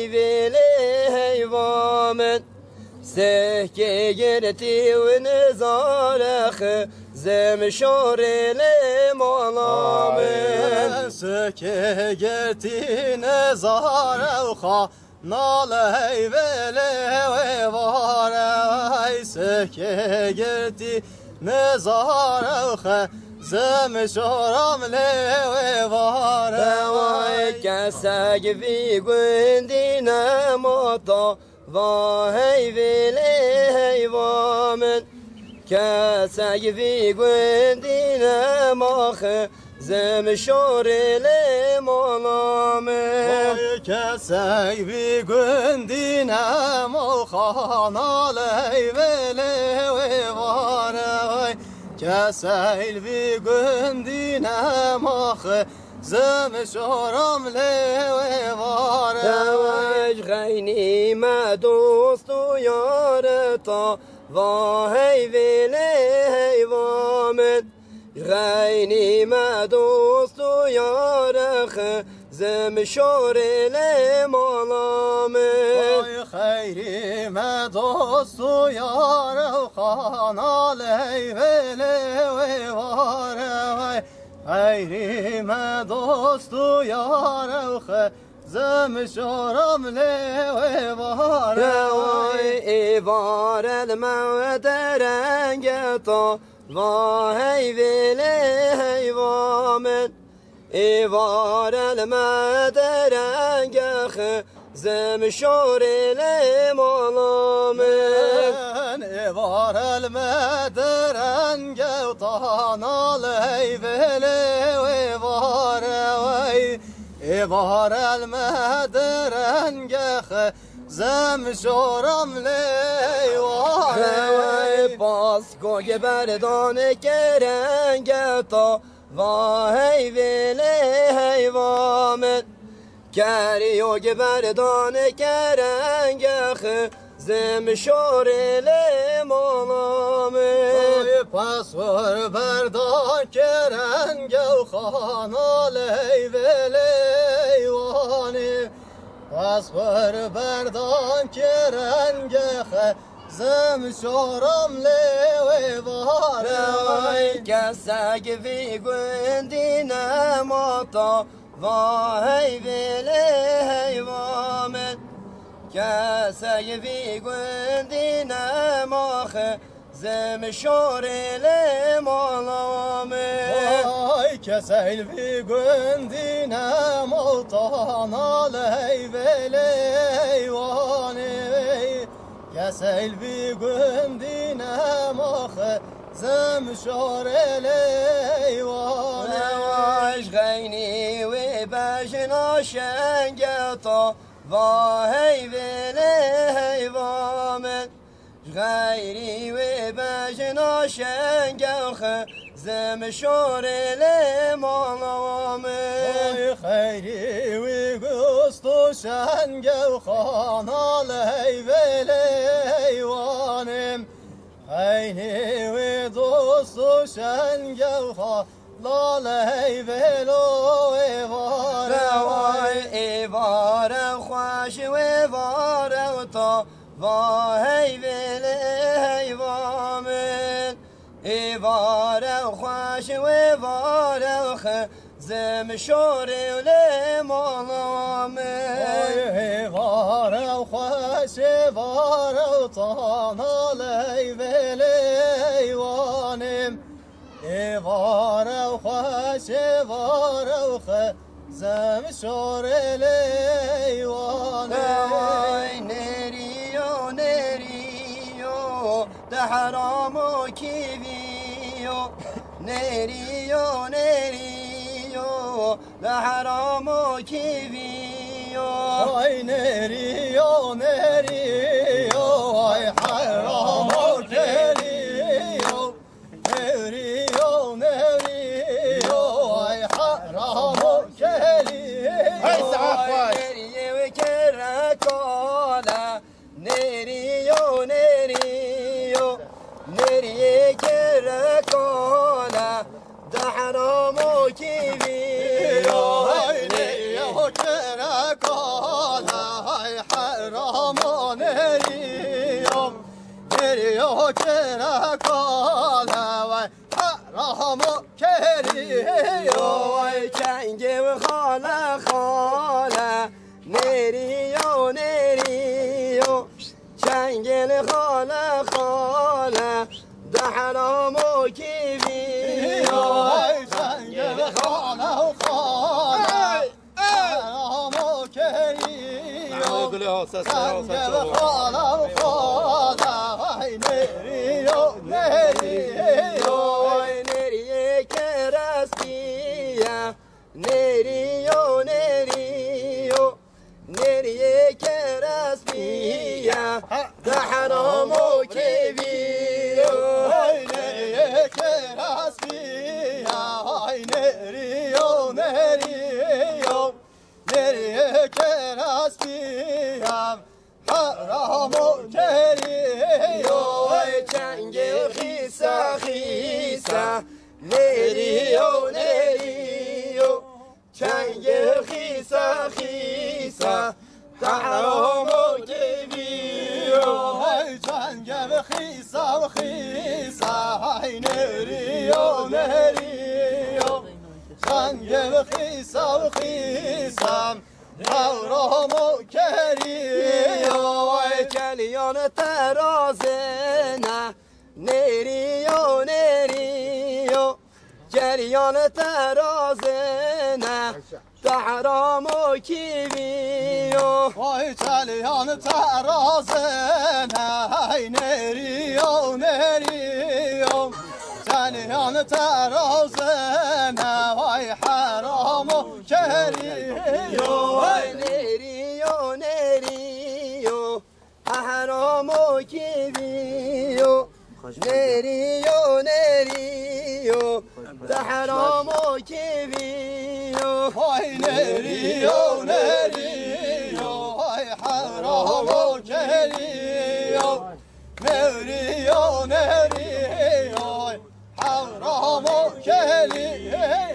هيفيلي هيوامن سكي جرتي ونزارخ زم شوري لمالامن سكي جرتي نزارخ نال هيفيلي ويواري سكي جرتي نزارخ زم شورم لويواري كساق في قندينا موطا وهيفيلي هيوامن كساق في قندينا ماخ زم شوري لمالامن كساق في قندينا مخانا لهيفيلي ويواري كسايل في قندينا ماخ زم شورم لويواري غيني ما دوستو يارتا وهيفيلي هيوامن غيني ما دوستو يارخ زم شوري لمالامن خيري ما دوستو يارخ خانا لهيفيلي ويواري خيري ما دوستو يارخ زم شورم لويواري إيوار الموت رنجتا وهيفيلي هيوامن إيوار الموت رنجخ زم شوري لمالامن إيوار الموت رنجتا طانا لهيفيلي ويواري إيوار المدرنجخ زم شورم لويواري باسكو بردان کرنگتا وهيفيلي هيوامن كاريو بردان کرنگخ زم شوري لمالامن پاسور بردان کرنگو خانا لهیویلی وانی پاسور بردان کرنگخ زم شورم لویواری كساق في قندينا موطا وهيفيلي هيوامن كساق في قندينا ماخ زم شوري لمالامن كسيل في قندينا موطانا لهيفيلي واني كسيل في قندينا ماخ زم شوري لواني غيني وباشنا شنقطا وهيفيلي هيوامن غيري وباشنا شنقخ زم شوري لمالامن خيري وقصتو شنقخ خانا لهيفيلي وانم خيري ودوستو شنقخ لا لهيفيلو إيوار خوش وإيوار تا وهيفيلي هيوامن إيوار خوش وإيوار زم شوري لمالامن إيوار خوش وإيوار طانا لهيفيلي وانم إيوار خوش وإيوار زم شوري لواني نريو نريو ده حرامو كيفيو نريو نريو ده حرامو كيفيو نريو نريو حرامو كيفيو نريو نريو حرامو نريو نريو نريو كركولا ده حرامو كيفيو نريو كركولا حرام نريو نريو كرا كالا وای حرام كريو وای چنگ و خاله خاله نریو نریو چنگل خاله خاله ده حرام و کیویو وای چنگل خاله خاله حرام كريو چنگل خاله خاله وای نريو نريو وای نریه کرستیه نریو نریو نریه کرستیه ده حرام و کیویو وای نریه کرستیه وای نریو نریو نریه کرستیه حرام کریو وای چنگ خیسه خیسه نریو نریو چنگ خیسه خیسه حرام و کیویو وای چنگ خیسه خیسه وای نریو نریو چنگ خیسه خیسه حرام کریو وای کلیان ترازنه نریو نریو کلیان ترازنه ده حرام و کیویو وای چلیان ترازنه ای نریو نریو چلیان ترازنه وای حرام کریو وای نریو نریو حرام و کیویو نریو نریو ده حرام و کیویو وای نریو نریو وای حرام کریو نریو نریو حرام کریو